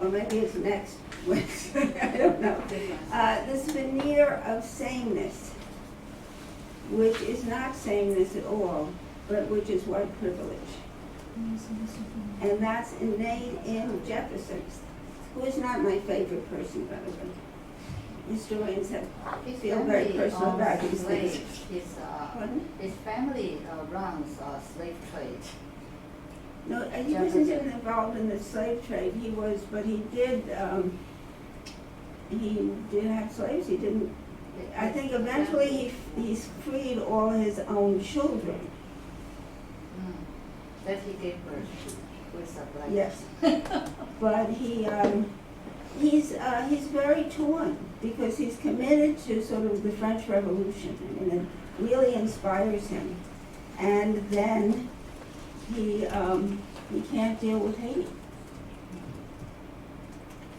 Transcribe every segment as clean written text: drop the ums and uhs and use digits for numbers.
or maybe it's next Wednesday, I don't know. This veneer of sameness, which is not sameness at all, but which is white privilege. And that's innate in Jefferson, who is not my favorite person, by the way. Historians feel very personal about these things. His family runs a slave trade. No, he wasn't even involved in the slave trade. He was, but he did have slaves. He didn't. I think eventually he's freed all his own children. That he gave birth to with a black. Yes, but he's very torn because he's committed to sort of the French Revolution. I mean, it really inspires him, and then he can't deal with Haiti.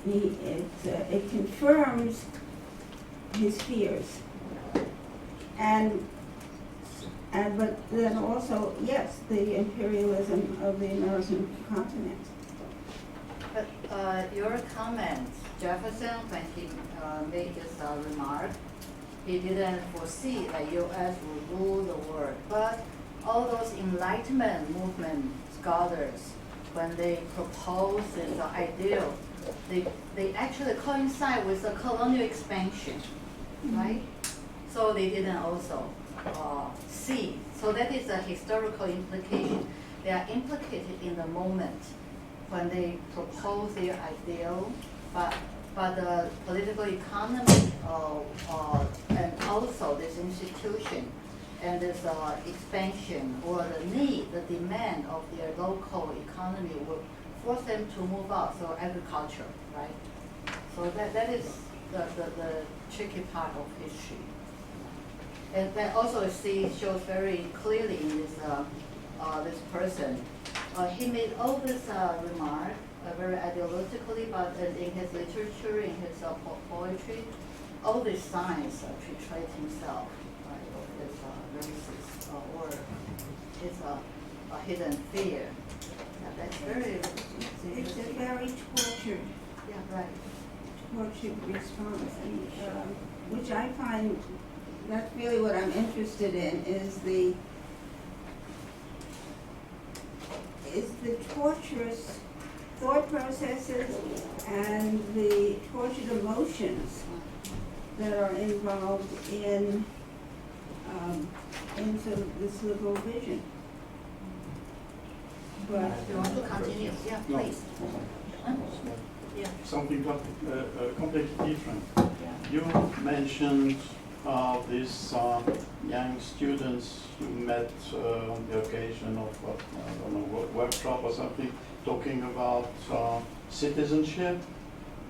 It confirms his fears, but then also, yes, the imperialism of the American continent. But your comment, Jefferson, when he made this remark, he didn't foresee that U.S. would rule the world. But all those Enlightenment movement scholars, when they propose this ideal, they actually coincide with the colonial expansion, right? So they didn't also see. So that is a historical implication. They are implicated in the moment when they propose their ideal, but the political economy and also this institution and this expansion or the need, the demand of their local economy will force them to move out. So agriculture, right? So that is the tricky part of history. And that also shows very clearly in this person. He made all this remark very ideologically, but in his literature, in his poetry, all these signs portray himself, right, of his racist or his hidden fear. Yeah, that's very. It's a very tortured, Yeah, right. tortured response, and which I find. That's really what I'm interested in, is the torturous thought processes and the tortured emotions that are involved in sort of this liberal vision. But You want to continue? Yeah, No. please. Yeah. Something completely different. Yeah. You mentioned these young students you met on the occasion of I don't know, workshop or something, talking about citizenship,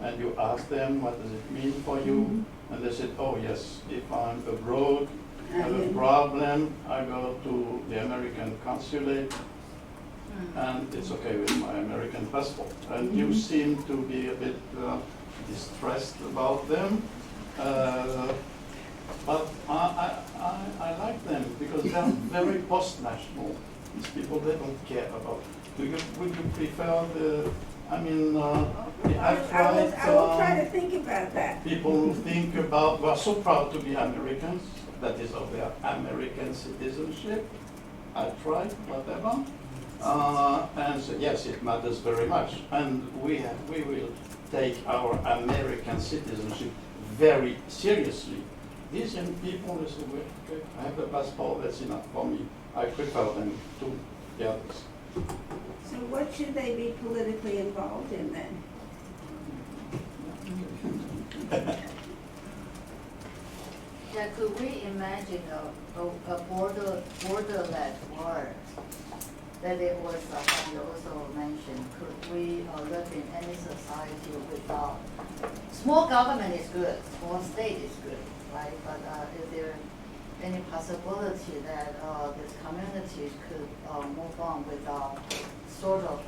and you asked them what does it mean for you, and they said, oh yes, if I'm abroad, have a problem, I go to the American consulate, and it's okay with my American passport. And you seem to be a bit distressed about them. But I like them because they're very post-national. These people, they don't care about. Would you prefer the? I mean, I will try to think about that. People who think about, who are so proud to be Americans, that is of their American citizenship. I tried, whatever. And so, yes, it matters very much. And we will take our American citizenship very seriously. These young people, they say, well, okay, I have the passport, that's enough for me. I prefer them to the others. So what should they be politically involved in then? Yeah, could we imagine a borderless world? That it was, as you also mentioned, could we live in any society without, small government is good, small state is good, right? But is there any possibility that this community could move on without sort of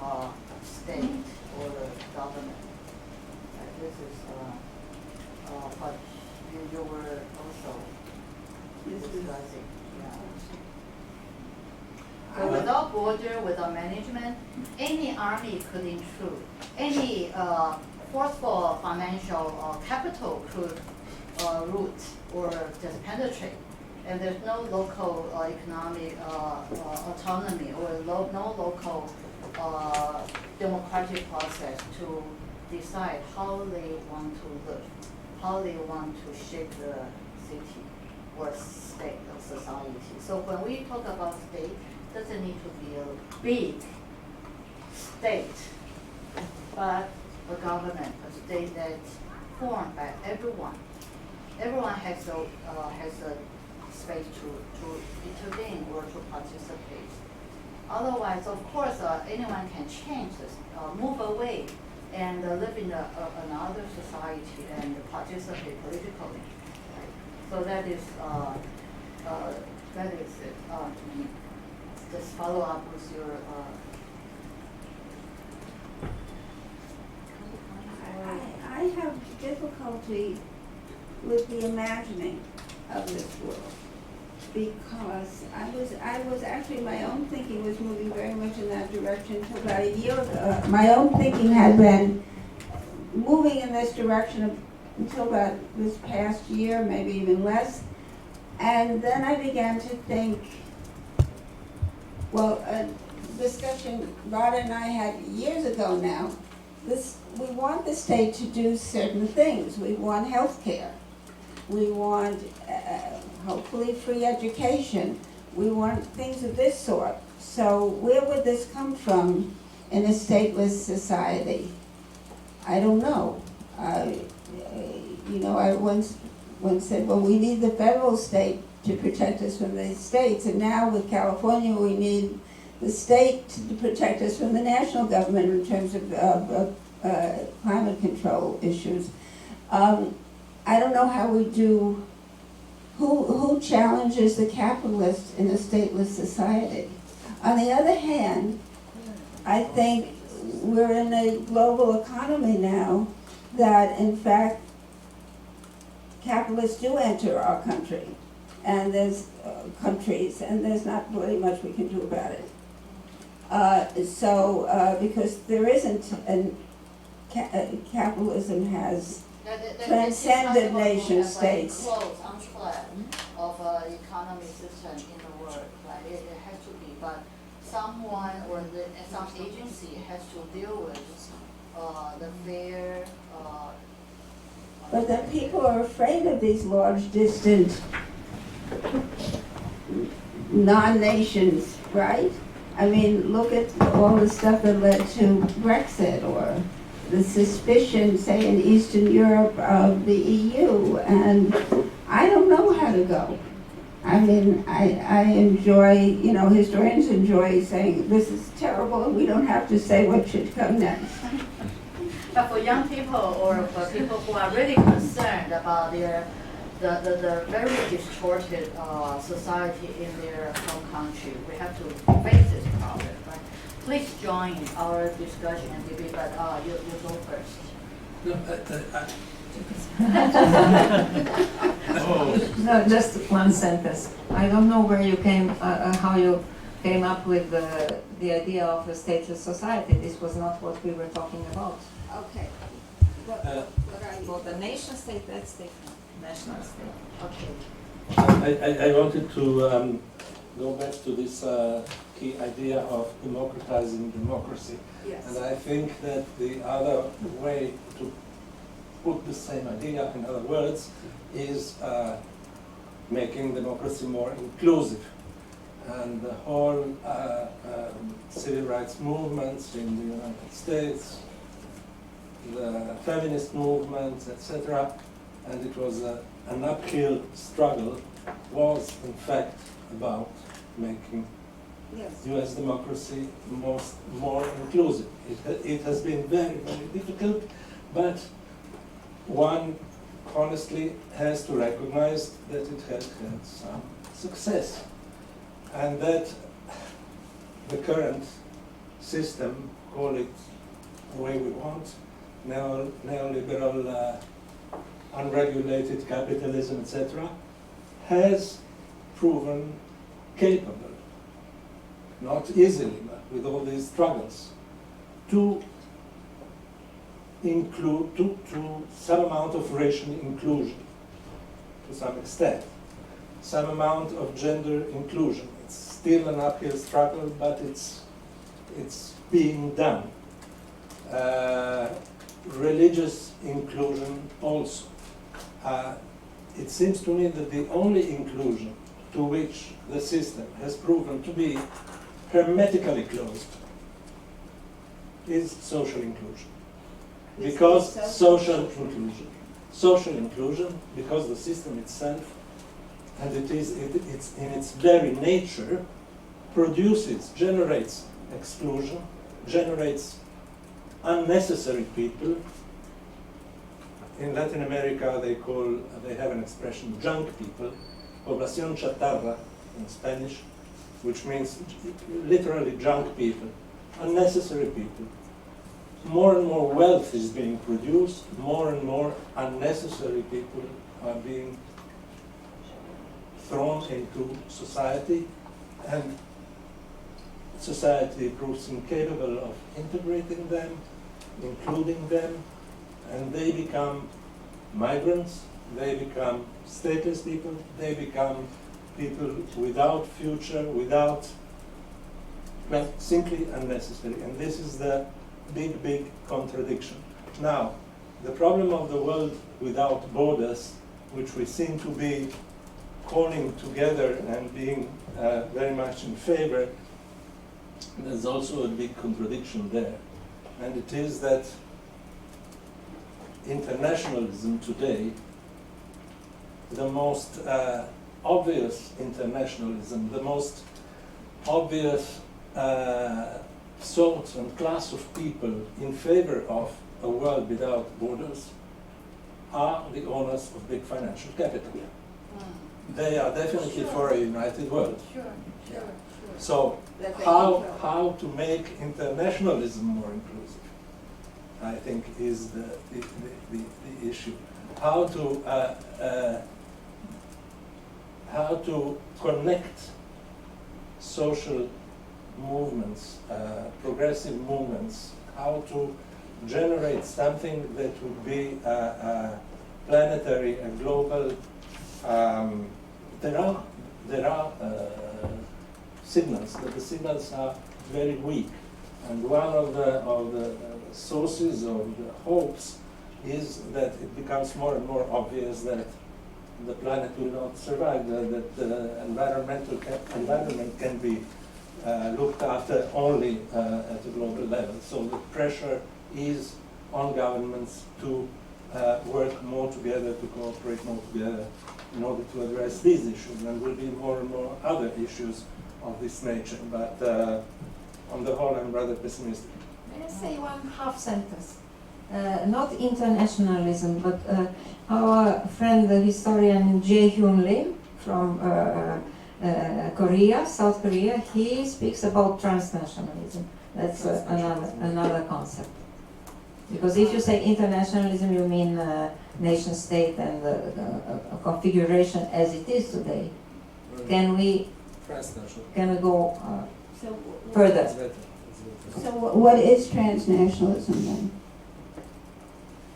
state or the government? This is what you were also discussing. Yeah. So without border, without management, any army could intrude, any forceful financial capital could root or just penetrate. And there's no local economic autonomy or no local democratic process to decide how they want to live, how they want to shape the city or state of society. So when we talk about state, it doesn't need to be a big state, but a government, a state that's formed by everyone. Everyone has a space to intervene or to participate. Otherwise, of course, anyone can change this, move away, and live in another society and participate politically. Right? So that is it. Just follow up with your. I have difficulty with the imagining of this world because I was actually, my own thinking was moving very much in that direction until about a year ago. My own thinking had been moving in this direction until about this past year, maybe even less. And then I began to think, well, a discussion Rod and I had years ago now, we want the state to do certain things. We want health care. We want, hopefully, free education. We want things of this sort. So where would this come from in a stateless society? I don't know. I once said, well, we need the federal state to protect us from the states, and now with California, we need the state to protect us from the national government in terms of climate control issues. I don't know how we do, who challenges the capitalist in a stateless society? On the other hand, I think we're in a global economy now that, in fact, capitalists do enter our country, and there's countries, and there's not really much we can do about it. Because there isn't, capitalism has transcended nation states. Close unplan of economic system in the world, right? It has to be, but someone or some agency has to deal with the fair. But then people are afraid of these large, distant non-nations, right? I mean, look at all the stuff that led to Brexit, or the suspicion, say, in Eastern Europe of the EU, and I don't know how to go. I mean, I enjoy, historians enjoy saying this is terrible and we don't have to say what should come next. But for young people or for people who are really concerned about the very distorted society in their home country, we have to face this problem, right? Please join our discussion and debate, but you go first. No, just one sentence. I don't know where you came, how you came up with the idea of a stateless society. This was not what we were talking about. Okay. What are you? For the nation state, that's different. National state. Okay. I wanted to go back to this key idea of democratizing democracy. Yes. And I think that the other way to put the same idea, in other words, is making democracy more inclusive. And the whole civil rights movements in the United States, the feminist movements, etc., and it was an uphill struggle, was in fact about making Yes. US democracy more inclusive. It has been very, very difficult, but one honestly has to recognize that it has had some success, and that the current system, call it the way we want, neoliberal, unregulated capitalism, etc., has proven capable not easily, but with all these struggles, to include, to some amount of racial inclusion, to some extent, some amount of gender inclusion. It's still an uphill struggle, but it's being done. Religious inclusion also. It seems to me that the only inclusion to which the system has proven to be hermetically closed is social inclusion. Because social inclusion, because the system itself, and it's in its very nature, generates exclusion, generates unnecessary people. In Latin America, they have an expression, junk people, población chatarra in Spanish, which means literally junk people, unnecessary people. More and more wealth is being produced, more and more unnecessary people are being thrown into society, and society proves incapable of integrating them, including them, and they become migrants, they become stateless people, they become people without future, without, well, simply unnecessary. And this is the big, big contradiction. Now, the problem of the world without borders, which we seem to be calling together and being very much in favor, there's also a big contradiction there. And it is that internationalism today, the most obvious internationalism, the most obvious sort and class of people in favor of a world without borders are the owners of big financial capital. They are definitely for a united world. Sure. So how to make internationalism more inclusive, I think, is the issue. How to connect social movements, progressive movements, how to generate something that would be planetary, a global. There are signals, but the signals are very weak, and one of the sources of the hopes is that it becomes more and more obvious that the planet will not survive, that the environment can be looked after only at a global level. So the pressure is on governments to work more together, to cooperate more together in order to address these issues. And will be more and more other issues of this nature. But on the whole, I'm rather pessimistic. May I say one half sentence? Not internationalism, but our friend, the historian Jae-Hyun Lim from Korea, South Korea, he speaks about transnationalism. That's another concept. Because if you say internationalism, you mean nation state and a configuration as it is today. Can we go further? So what is transnationalism then?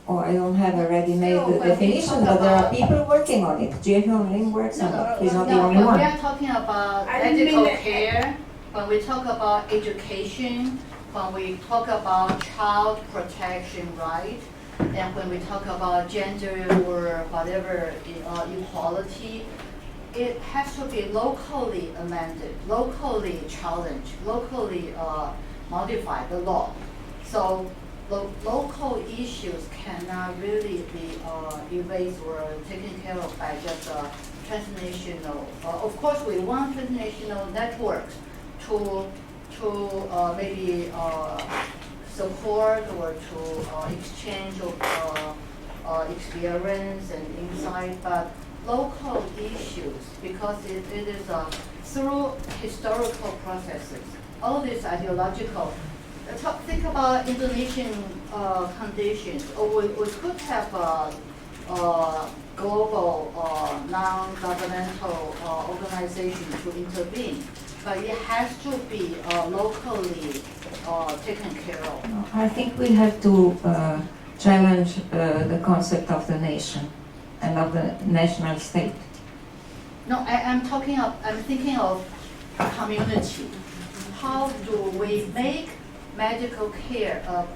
Oh, I don't have a ready-made definition, but there are people working on it. Jae-Hyun Lim works on it. He's not the only when one. we are talking about medical care, when we talk about education, when we talk about child protection right, and when we talk about gender or whatever equality, it has to be locally amended, locally challenged, locally modified, the law. So the local issues cannot really be erased or taken care of by just transnational. Of course, we want transnational networks to maybe support or to exchange of experience and insight, but local issues, because it is through historical processes, all these ideological. Think about Indonesian conditions, or we could have global non-governmental organization to intervene. but it has to be locally taken care of. I think we have to challenge the concept of the nation and of the national state. No, I'm thinking of community. How do we make medical care a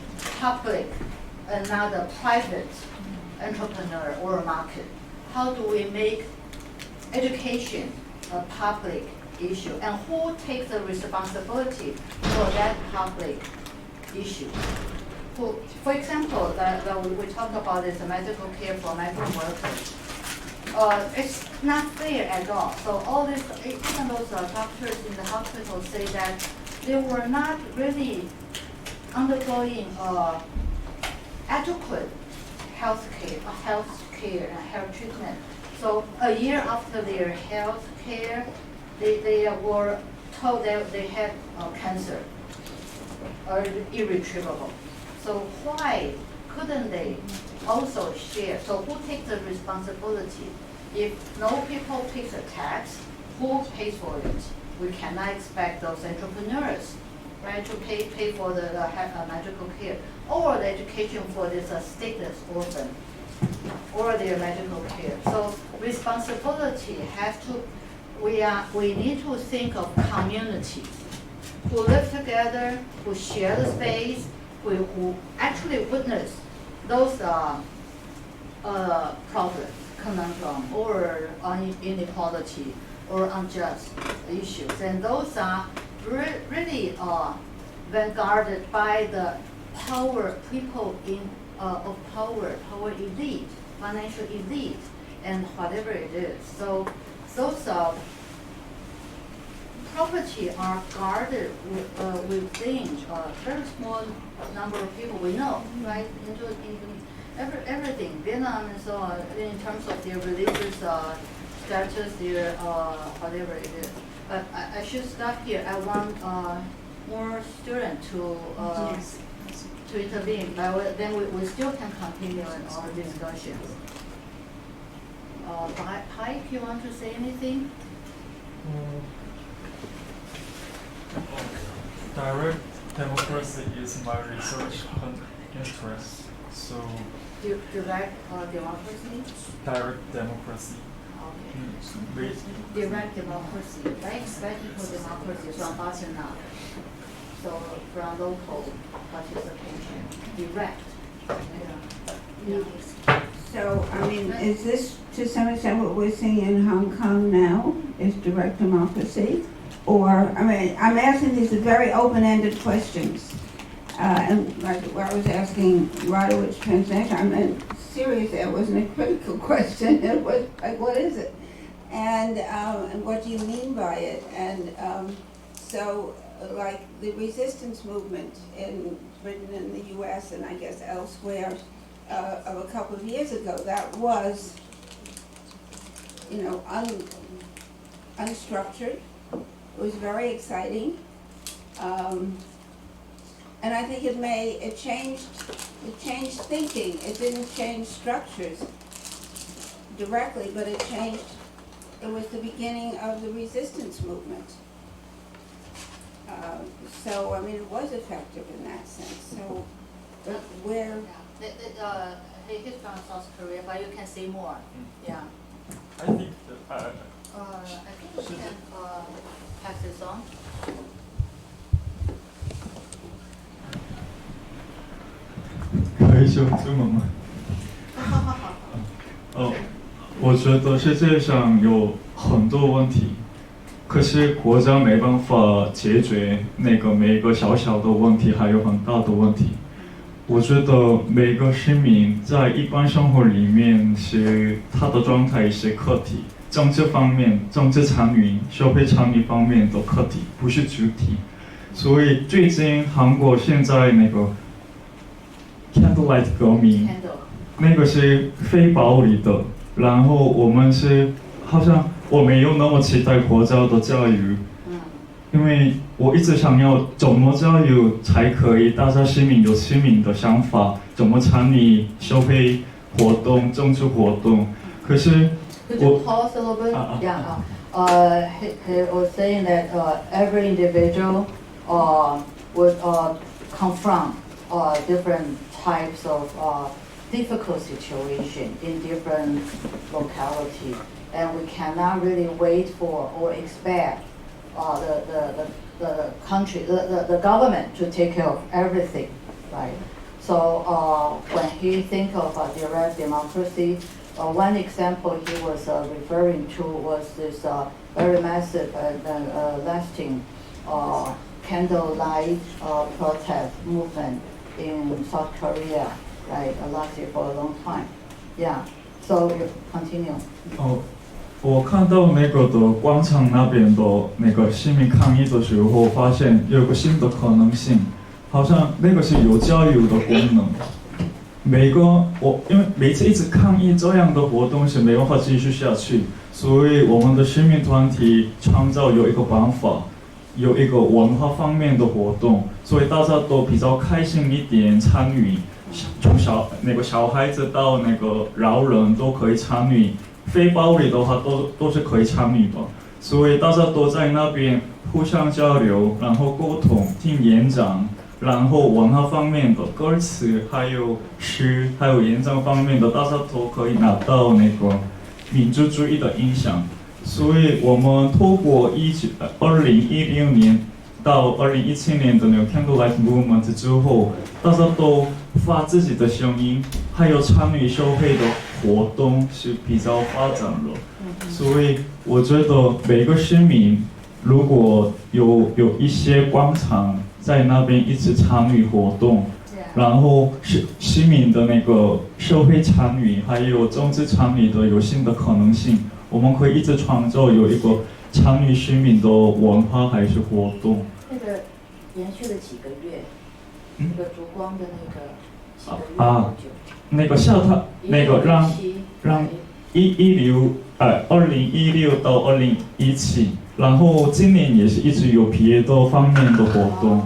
public and not a private entrepreneur or market? How do we make education a public issue? And who takes the responsibility for that public issue? For example, we talk about is medical care for migrant workers. It's not fair at all. So all this, even those doctors in the hospital say that they were not really undergoing adequate health care and health treatment. So a year after their health care, they were told that they had cancer, or irretrievable. So why couldn't they also share? So who takes the responsibility? If no people pay the tax, who pays for it? We cannot expect those entrepreneurs, right, to pay for the medical care or the education for this stateless orphan or their medical care. So responsibility has to. We need to think of communities who live together, who share the space, who actually witness those problems, conundrum, or inequality, or unjust issues. And those are really vanguarded by the people of power elite, financial elite, and whatever it is. So those property are guarded within a very small number of people we know, right? Into everything, Vietnam and so on, in terms of their religious status, their whatever it is. But I should stop here. I want more students to intervene, but then we still can continue in our discussions. Pike, you want to say anything? Direct democracy is my research interest. So Direct democracy? direct democracy. Okay. Direct democracy, right? Radical democracy from bottom up. So from local participation, direct. Yeah. So, I mean, is this to some extent what we're seeing in Hong Kong now, is direct democracy? Or, I mean, I'm asking these very open-ended questions. And like where I was asking Rodowitz translation, I meant seriously, it wasn't a critical question. It was like, what is it? And what do you mean by it? And so, like the resistance movement in Britain and the US and I guess elsewhere of a couple of years ago, that was, you know, unstructured. It was very exciting. And I think it changed thinking. It didn't change structures directly, but it was the beginning of the resistance movement. So, I mean, it was effective in that sense. So, but where? He's from South Korea, but you can say more. Yeah. I think that I think we can pass this on.可以用中文吗？我觉得世界上有很多问题，可是国家没办法解决那个每个小小的问题，还有很大的问题。我觉得每个市民在一般生活里面是他的状态是课题，政治方面、政治参与、社会参与方面的课题，不是主体。所以最近韩国现在那个 Candlelight 革命，那个是非暴力的，然后我们是好像我没有那么期待国家的教育，因为我一直想要怎么教育才可以大家市民有市民的想法，怎么参与社会活动、政治活动，可是我 he was saying that every individual would confront different types of difficult situation in different locality, and we cannot really wait for or expect the country, the government to take care of everything, right? So when he think of direct democracy, one example he was referring to was this very massive and lasting candlelight protest movement in South Korea, right? Lasted for a long time. Yeah. So you continue. 我看到那个的广场那边的那个市民抗议的时候，发现有个新的可能性，好像那个是有教育的功能。因为每次一直抗议这样的活动是没办法继续下去，所以我们的市民团体创造有一个办法，有一个文化方面的活动，所以大家都比较开心一点参与，从小孩子到那个老人都可以参与。非暴力的话都是可以参与的，所以大家都在那边互相交流，然后沟通、听演讲，然后文化方面的歌词，还有诗，还有演讲方面的，大家都可以拿到那个民族主义的影响。所以我们透过2016年到2017年的那个 Candlelight Movement 之后，大家都发自己的声音，还有参与社会的活动是比较发展了。所以我觉得每个市民如果有一些广场在那边一直参与活动，然后市民的那个社会参与还有政治参与的有新的可能性，我们可以一直创造有一个参与市民的文化还是活动。那个延续了几个月，那个烛光的那个几个月多久？那个那个让2016到2017，然后今年也是一直有别的方面的活动。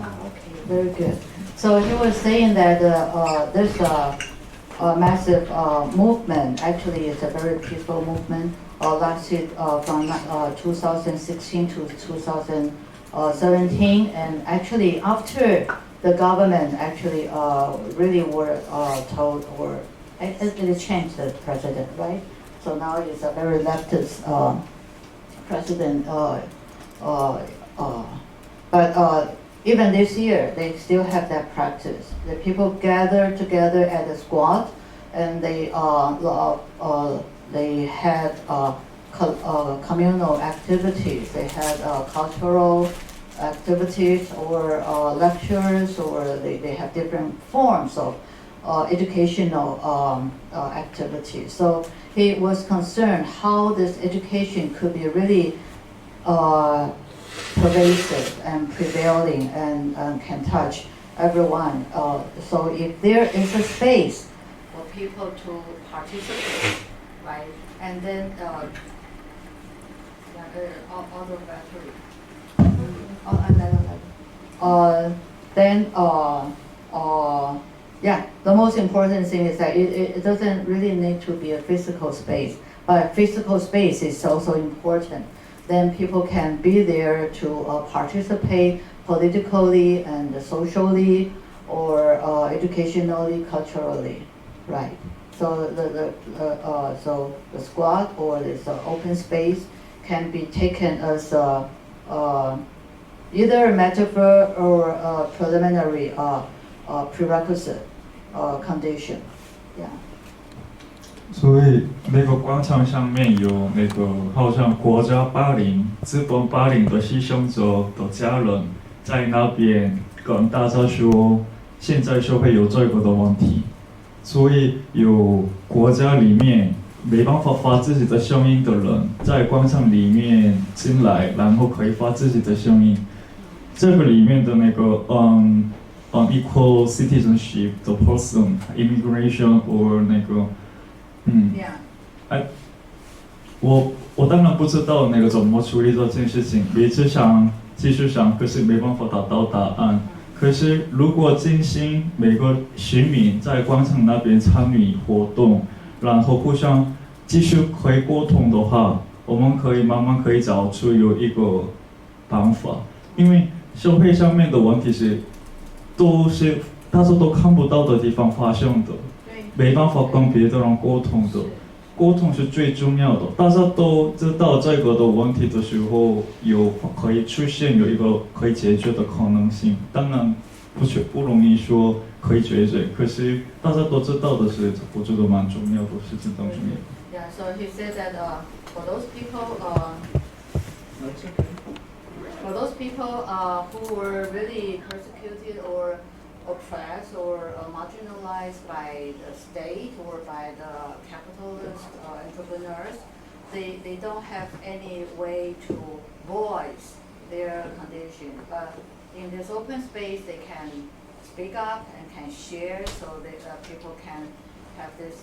Okay, very good. So he was saying that this massive movement actually is a very peaceful movement. Lasted from 2016 to 2017, and actually after the government actually really were told or it changed the president, right? So now it's a very leftist president. But even this year, they still have that practice. The people gather together at the squad, and they had communal activities. They had cultural activities or lectures, or they have different forms of educational activities. So he was concerned how this education could be really pervasive and prevailing and can touch everyone. So if there is a space for people to participate, right, and then auto battery. Yeah, the most important thing is that it doesn't really need to be a physical space, but physical space is also important. Then people can be there to participate politically and socially, or educationally, culturally, right? So so the squad or this open space can be taken as either a metaphor or a preliminary prerequisite condition. Yeah. 所以那个广场上面有那个好像国家霸凌、资本霸凌的牺牲者的家人在那边跟大家说，现在社会有这个的问题，所以有国家里面没办法发自己的声音的人在广场里面进来，然后可以发自己的声音。这个里面的那个unequal citizenship 的 person immigration or 那个我当然不知道那个怎么处理这件事情，一直想继续想，可是没办法达到答案。可是如果进行每个市民在广场那边参与活动，然后互相继续可以沟通的话，我们可以慢慢可以找出有一个办法，因为社会上面的问题是都是大家都看不到的地方发生的，对，没办法跟别的人沟通的。沟通是最重要的，大家都知道这个的问题的时候，可以出现有一个可以解决的可能性。当然不容易说可以解决，可是大家都知道的是，我觉得蛮重要的事情当中。Yeah, so he said that for those people, That's okay. for those people who were really persecuted or oppressed or marginalized by the state or by the capitalist entrepreneurs, they don't have any way to voice their condition. But in this open space, they can speak up and can share so that people can have this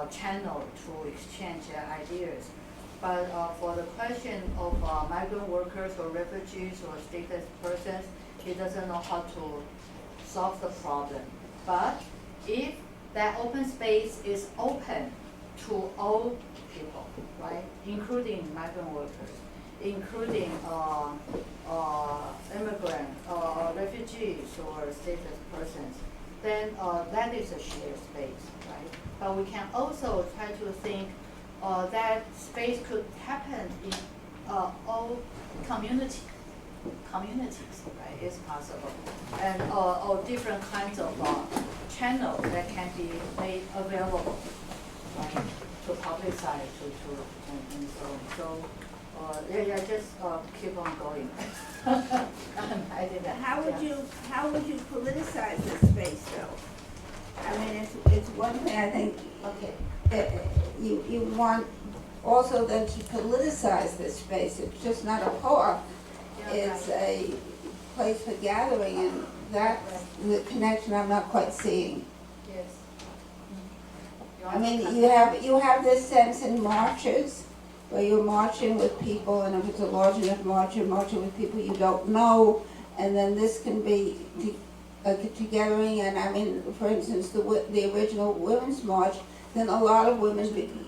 channel to exchange their ideas. But for the question of migrant workers or refugees or stateless persons, he doesn't know how to solve the problem. But if that open space is open to all people, right, including migrant workers, including immigrant, refugees or stateless persons, then that is a shared space, right? But we can also try to think that space could happen in all communities, right? It's possible, and all different kinds of channels that can be made available, right, to publicize, and so on. So, yeah, just keep on going. I did that. How would you politicize this space though? I mean, it's one thing I think, Okay. you want also then to politicize this space. It's just not a park, it's a place for gathering, and that's the connection I'm not quite seeing. Yes. I mean, you have this sense in marches, where you're marching with people, and if it's a large enough march, you're marching with people you don't know, and then this can be a gathering. And I mean, for instance, the original Women's March, then a lot of women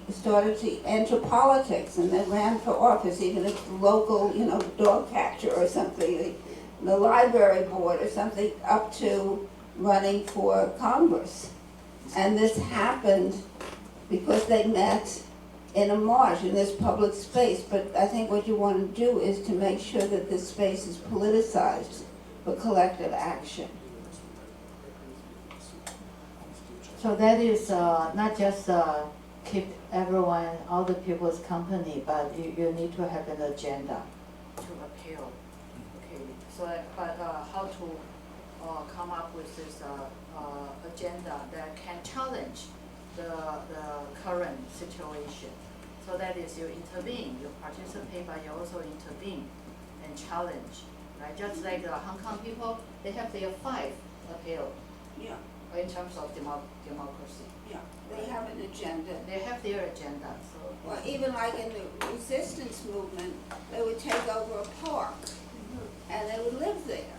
started to enter politics, and they ran for office, even if the local, dog catcher or something, the library board or something, up to running for Congress. And this happened because they met in a march, in this public space. But I think what you want to do is to make sure that this space is politicized for collective action. So that is not just keep everyone, all the people's company, but you need to have an agenda to appeal. Okay, so but how to come up with this agenda that can challenge the current situation. So that is you intervene, you participate, but you also intervene and challenge, right? Just like the Hong Kong people, they have their 5 appeal. Yeah. In terms of democracy. Yeah, they have an agenda. They have their agenda, so. Well, even like in the resistance movement, they would take over a park, and they would live there.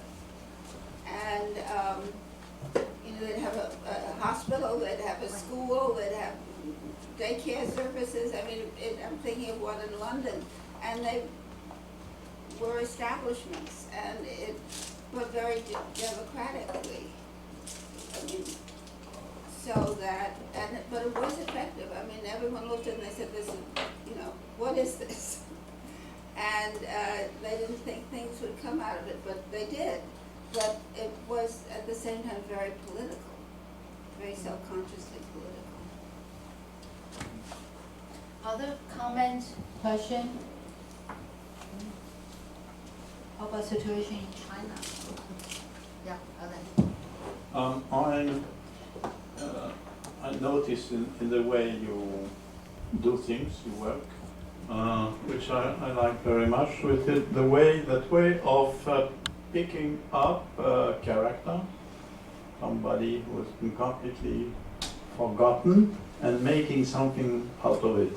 And, they'd have a hospital, they'd have a school, they'd have daycare services. I mean, I'm thinking of one in London, and they were establishments, and it went very democratically. I mean, so that, but it was effective. I mean, everyone looked at it and they said, this is, what is this? And they didn't think things would come out of it, but they did. But it was, at the same time, very political, very self-consciously political. Other comments, question? How about situation in China? Yeah, Alan. I notice in the way you do things, you work, which I like very much, with it, that way of picking up a character, somebody who has been completely forgotten, and making something out of it.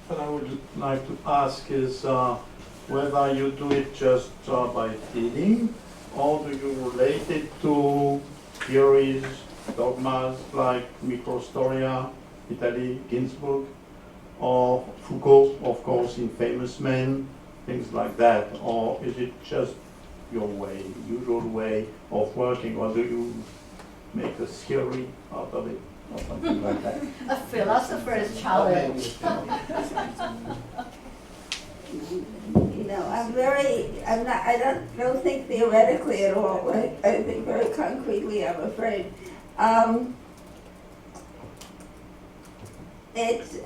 What I would like to ask is whether you do it just by feeling, or do you relate it to theories, dogmas like microstoria, Italy, Ginsburg, or Foucault, of course, in Famous Men, things like that? Or is it just your way, usual way of working, or do you make a theory out of it, or something like that? A philosopher's challenge. You know, I don't think theoretically at all. I think very concretely, I'm afraid. It's,